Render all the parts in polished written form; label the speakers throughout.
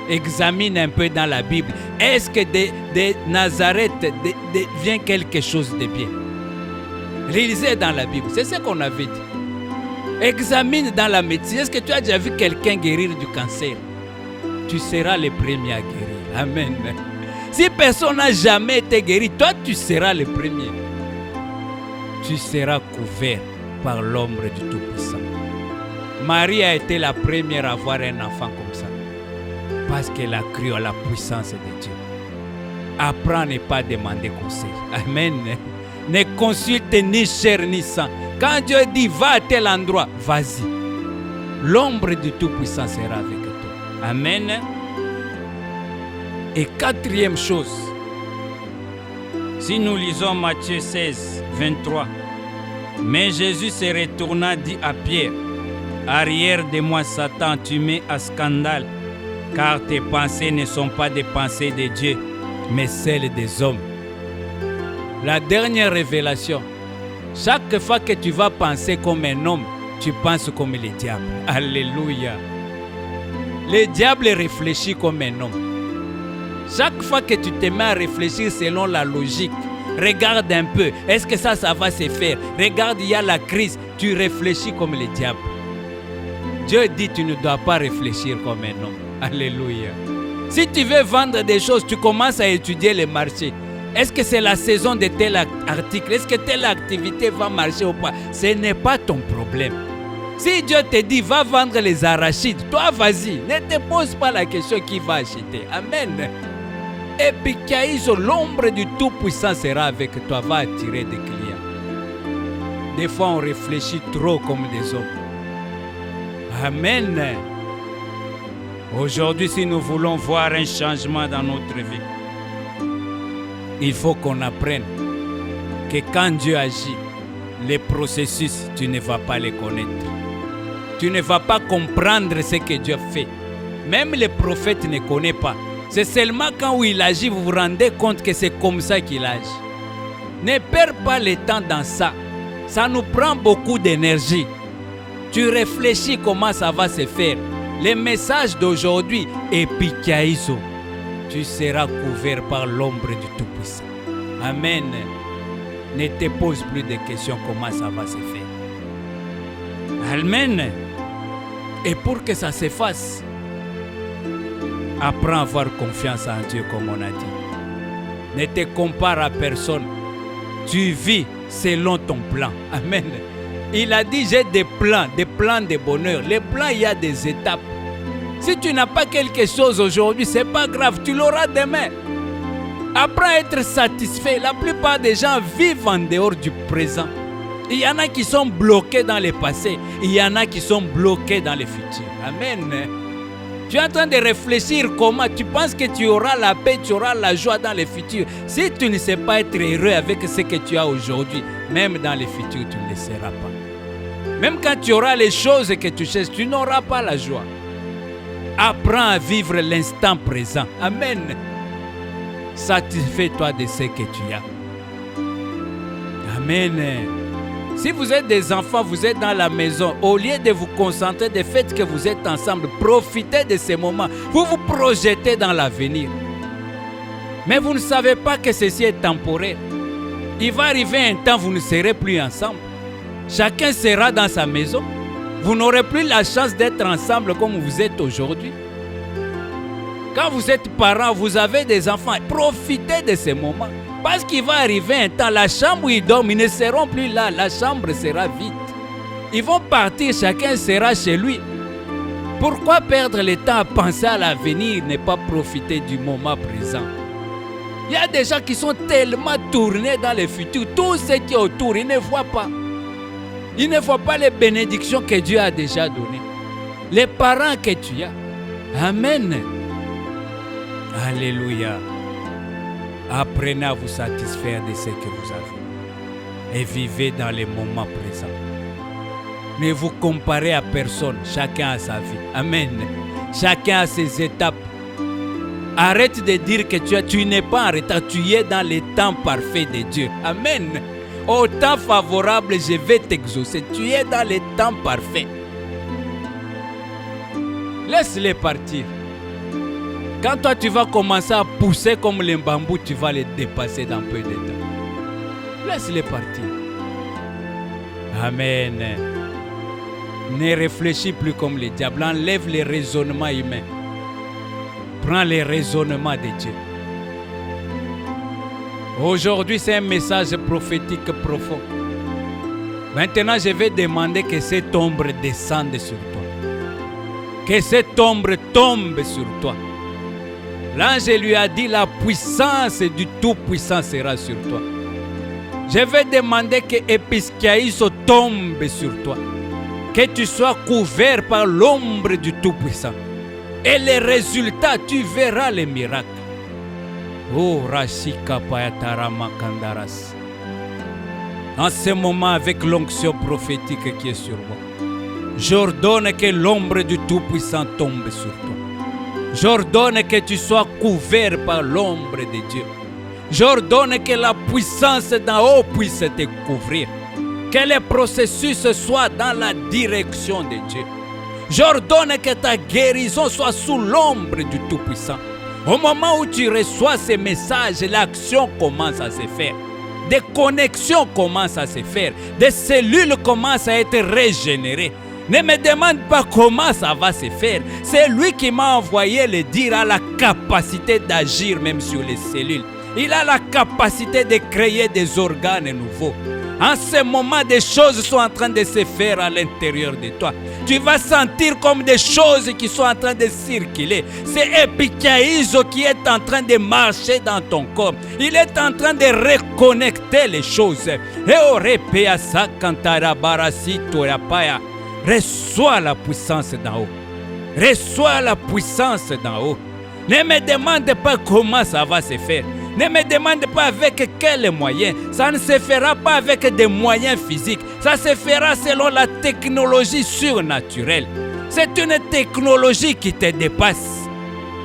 Speaker 1: Examine un peu dans la Bible. Est-ce que de Nazareth devient quelque chose de bien? Lisez dans la Bible. C'est ce qu'on avait dit. Examine dans la médecine. Est-ce que tu as déjà vu quelqu'un guérir du cancer? Tu seras le premier à guérir. Amen. Si personne n'a jamais été guéri, toi tu seras le premier. Tu seras couvert par l'ombre du Tout-Puissant. Marie a été la première à avoir un enfant comme ça. Parce qu'elle a cru à la puissance de Dieu. Apprends à ne pas demander conseil. Amen. Ne consulte ni chair ni sang. Quand Dieu dit va à tel endroit, vas-y. L'ombre du Tout-Puissant sera avec toi. Amen. Et quatrième chose,
Speaker 2: si nous lisons Matthieu 16, 23, mais Jésus se retourna, dit à Pierre, arrière de moi Satan, tu mets à scandale, car tes pensées ne sont pas des pensées de Dieu,
Speaker 1: mais celles des hommes. La dernière révélation, chaque fois que tu vas penser comme un homme, tu penses comme le diable. Alléluia. Le diable réfléchit comme un homme. Chaque fois que tu te mets à réfléchir selon la logique, regarde un peu, est-ce que ça va se faire? Regarde, il y a la crise, tu réfléchis comme le diable. Dieu dit tu ne dois pas réfléchir comme un homme. Alléluia. Si tu veux vendre des choses, tu commences à étudier le marché. Est-ce que c'est la saison de tel article? Est-ce que telle activité va marcher ou pas? Ce n'est pas ton problème. Si Dieu te dit va vendre les arachides, toi vas-y. Ne te pose pas la question qui va acheter. Amen. Et puis l'ombre du Tout-Puissant sera avec toi, va attirer des clients. Des fois on réfléchit trop comme des hommes. Amen.
Speaker 2: Aujourd'hui, si nous voulons voir un changement dans notre vie,
Speaker 1: il faut qu'on apprenne que quand Dieu agit, les processus, tu ne vas pas les connaître. Tu ne vas pas comprendre ce que Dieu fait. Même les prophètes ne connaissent pas. C'est seulement quand il agit, vous vous rendez compte que c'est comme ça qu'il agit. Ne perds pas le temps dans ça. Ça nous prend beaucoup d'énergie. Tu réfléchis comment ça va se faire. Le message d'aujourd'hui est Epikaïso. Tu seras couvert par l'ombre du Tout-Puissant. Amen. Ne te pose plus de questions comment ça va se faire. Amen. Et pour que ça se fasse, apprends à avoir confiance en Dieu comme on a dit. Ne te compare à personne. Tu vis selon ton plan. Amen. Il a dit j'ai des plans de bonheur. Les plans, il y a des étapes. Si tu n'as pas quelque chose aujourd'hui, ce n'est pas grave, tu l'auras demain. Apprends à être satisfait. La plupart des gens vivent en dehors du présent. Il y en a qui sont bloqués dans le passé. Il y en a qui sont bloqués dans le futur. Amen. Tu es en train de réfléchir comment tu penses que tu auras la paix, tu auras la joie dans le futur. Si tu ne sais pas être heureux avec ce que tu as aujourd'hui, même dans le futur, tu ne le seras pas. Même quand tu auras les choses que tu cherches, tu n'auras pas la joie. Apprends à vivre l'instant présent. Amen. Satisfais-toi de ce que tu as. Amen. Si vous êtes des enfants, vous êtes dans la maison, au lieu de vous concentrer du fait que vous êtes ensemble, profitez de ces moments. Vous vous projetez dans l'avenir. Mais vous ne savez pas que ceci est temporaire. Il va arriver un temps où vous ne serez plus ensemble. Chacun sera dans sa maison. Vous n'aurez plus la chance d'être ensemble comme vous êtes aujourd'hui. Quand vous êtes parents, vous avez des enfants, profitez de ces moments. Parce qu'il va arriver un temps, la chambre où ils dorment, ils ne seront plus là. La chambre sera vide. Ils vont partir, chacun sera chez lui. Pourquoi perdre le temps à penser à l'avenir, ne pas profiter du moment présent? Il y a des gens qui sont tellement tournés dans le futur. Tout ce qui est autour, ils ne voient pas. Ils ne voient pas les bénédictions que Dieu a déjà données. Les parents que tu as. Amen. Alléluia. Apprenez à vous satisfaire de ce que vous avez. Et vivez dans les moments présents. Ne vous comparez à personne. Chacun a sa vie. Amen. Chacun a ses étapes. Arrête de dire que tu n'es pas en retard. Tu es dans le temps parfait de Dieu. Amen. Au temps favorable, je vais t'exaucer. Tu es dans le temps parfait. Laisse-les partir. Quand toi tu vas commencer à pousser comme les bambous, tu vas les dépasser dans peu de temps. Laisse-les partir. Amen. Ne réfléchis plus comme les diables. Enlève les raisonnements humains. Prends les raisonnements de Dieu. Aujourd'hui, c'est un message prophétique profond. Maintenant, je vais demander que cette ombre descende sur toi. Que cette ombre tombe sur toi. L'ange lui a dit, la puissance du Tout-Puissant sera sur toi. Je vais demander que Episkiaïso tombe sur toi. Que tu sois couvert par l'ombre du Tout-Puissant. Et les résultats, tu verras les miracles. Oh, Rashika Payatarama Kandaras. En ce moment, avec l'onction prophétique qui est sur moi, j'ordonne que l'ombre du Tout-Puissant tombe sur toi. J'ordonne que tu sois couvert par l'ombre de Dieu. J'ordonne que la puissance d'en haut puisse te couvrir. Que les processus soient dans la direction de Dieu. J'ordonne que ta guérison soit sous l'ombre du Tout-Puissant. Au moment où tu reçois ces messages, l'action commence à se faire. Des connexions commencent à se faire. Des cellules commencent à être régénérées. Ne me demande pas comment ça va se faire. C'est lui qui m'a envoyé le dire, a la capacité d'agir même sur les cellules. Il a la capacité de créer des organes nouveaux. En ce moment, des choses sont en train de se faire à l'intérieur de toi. Tu vas sentir comme des choses qui sont en train de circuler. C'est Epikiaïso qui est en train de marcher dans ton corps. Il est en train de reconnecter les choses. Reçois la puissance d'en haut. Reçois la puissance d'en haut. Ne me demande pas comment ça va se faire. Ne me demande pas avec quels moyens. Ça ne se fera pas avec des moyens physiques. Ça se fera selon la technologie surnaturelle. C'est une technologie qui te dépasse.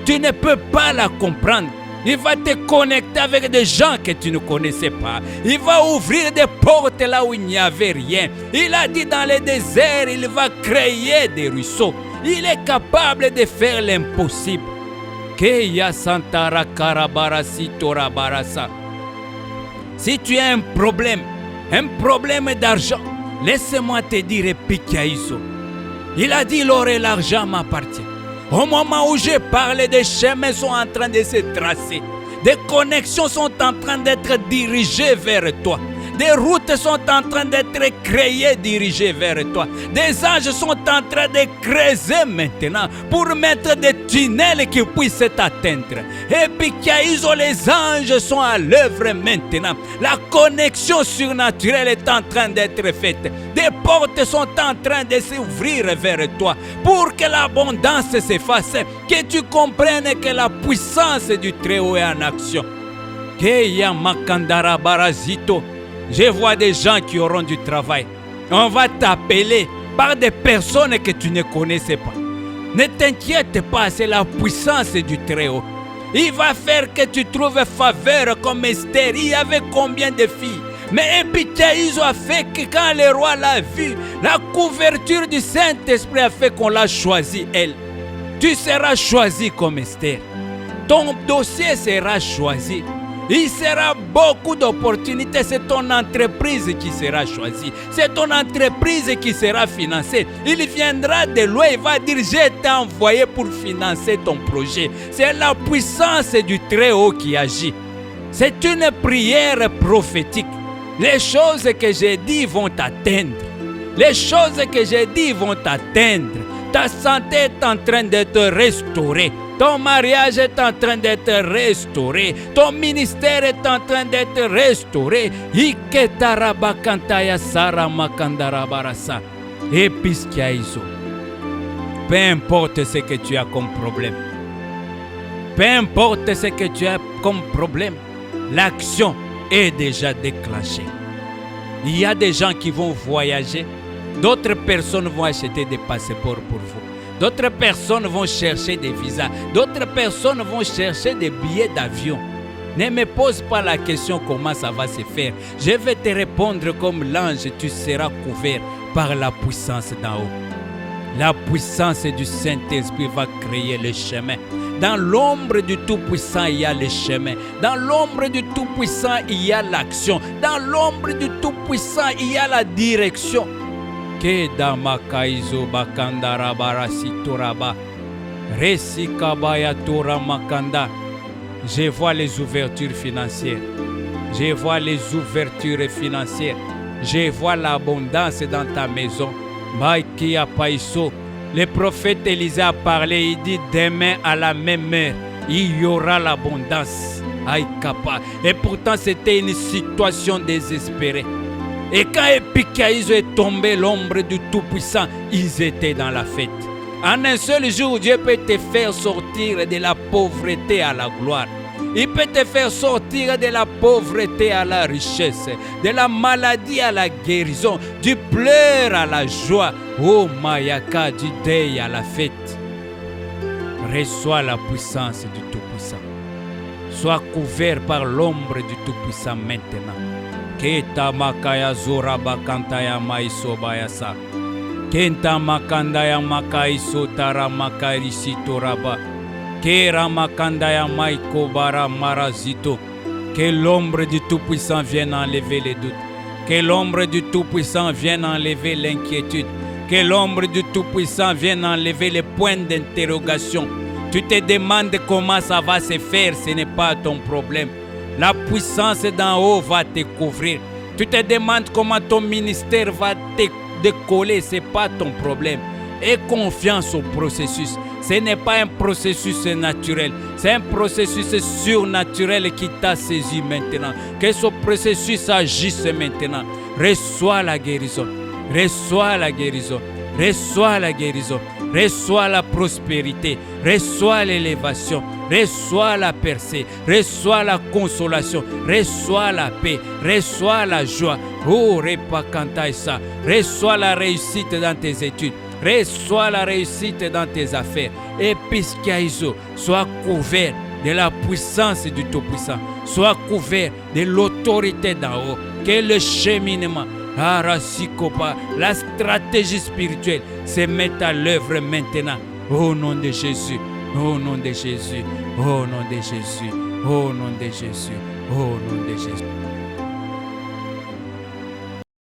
Speaker 1: Tu ne peux pas la comprendre. Il va te connecter avec des gens que tu ne connaissais pas. Il va ouvrir des portes là où il n'y avait rien. Il a dit dans les déserts, il va créer des ruisseaux. Il est capable de faire l'impossible. Si tu as un problème d'argent, laisse-moi te dire Epikiaïso. Il a dit l'or et l'argent m'appartiennent. Au moment où je parle, des chemins sont en train de se tracer. Des connexions sont en train d'être dirigées vers toi. Des routes sont en train d'être créées, dirigées vers toi. Des anges sont en train de creuser maintenant pour mettre des tunnels qui puissent t'atteindre. Et puis, les anges sont à l'œuvre maintenant. La connexion surnaturelle est en train d'être faite. Des portes sont en train de s'ouvrir vers toi pour que l'abondance s'efface. Que tu comprennes que la puissance du Très-Haut est en action. Keya Makandara Barazito. Je vois des gens qui auront du travail. On va t'appeler par des personnes que tu ne connaissais pas. Ne t'inquiète pas, c'est la puissance du Très-Haut. Il va faire que tu trouves faveur comme Esther. Il y avait combien de filles? Mais Epikiaïso a fait que quand le roi l'a vu, la couverture du Saint-Esprit a fait qu'on l'a choisi, elle. Tu seras choisi comme Esther. Ton dossier sera choisi. Il sera beaucoup d'opportunités. C'est ton entreprise qui sera choisie. C'est ton entreprise qui sera financée. Il viendra de loin. Il va dire, j'ai été envoyé pour financer ton projet. C'est la puissance du Très-Haut qui agit. C'est une prière prophétique. Les choses que j'ai dit vont t'atteindre. Les choses que j'ai dit vont t'atteindre. Ta santé est en train d'être restaurée. Ton mariage est en train d'être restauré. Ton ministère est en train d'être restauré. Iketarabakantaya saramakandarabarasa. Episkiaïso. Peu importe ce que tu as comme problème. Peu importe ce que tu as comme problème. L'action est déjà déclenchée. Il y a des gens qui vont voyager. D'autres personnes vont acheter des passeports pour vous. D'autres personnes vont chercher des visas. D'autres personnes vont chercher des billets d'avion. Ne me pose pas la question comment ça va se faire. Je vais te répondre comme l'ange. Tu seras couvert par la puissance d'en haut. La puissance du Saint-Esprit va créer le chemin. Dans l'ombre du Tout-Puissant, il y a le chemin. Dans l'ombre du Tout-Puissant, il y a l'action. Dans l'ombre du Tout-Puissant, il y a la direction. Kedamakaizo bakandara barasitoraba. Resikabaya tora makanda. Je vois les ouvertures financières. Je vois les ouvertures financières. Je vois l'abondance dans ta maison. Maikia Paiso. Le prophète Élisée a parlé, il dit demain à la même heure, il y aura l'abondance. Aïe Kappa. Et pourtant c'était une situation désespérée. Et quand Epikaïso est tombé, l'ombre du Tout-Puissant, ils étaient dans la fête. En un seul jour, Dieu peut te faire sortir de la pauvreté à la gloire. Il peut te faire sortir de la pauvreté à la richesse, de la maladie à la guérison, du pleur à la joie. Oh Mayaka, du deuil à la fête. Reçois la puissance du Tout-Puissant. Sois couvert par l'ombre du Tout-Puissant maintenant. Keta makaya zora bakantaya maiso bayasa. Kenta makandaya makaiso tara makairisi toraba. Kera makandaya maiko bara marazito. Que l'ombre du Tout-Puissant vienne enlever les doutes. Que l'ombre du Tout-Puissant vienne enlever l'inquiétude. Que l'ombre du Tout-Puissant vienne enlever les points d'interrogation. Tu te demandes comment ça va se faire, ce n'est pas ton problème. La puissance d'en haut va te couvrir. Tu te demandes comment ton ministère va te décoller, ce n'est pas ton problème. Aie confiance au processus. Ce n'est pas un processus naturel, c'est un processus surnaturel qui t'a saisi maintenant. Que ce processus agisse maintenant. Reçois la guérison, reçois la guérison, reçois la guérison, reçois la prospérité, reçois l'élévation, reçois la percée, reçois la consolation, reçois la paix, reçois la joie. Oh, repakantaïsa, reçois la réussite dans tes études. Reçois la réussite dans tes affaires. Et Piskiaïso, sois couvert de la puissance du Tout-Puissant. Sois couvert de l'autorité d'en haut. Que le cheminement, la stratégie spirituelle se mette à l'œuvre maintenant. Au nom de Jésus, au nom de Jésus, au nom de Jésus, au nom de Jésus, au nom de Jésus.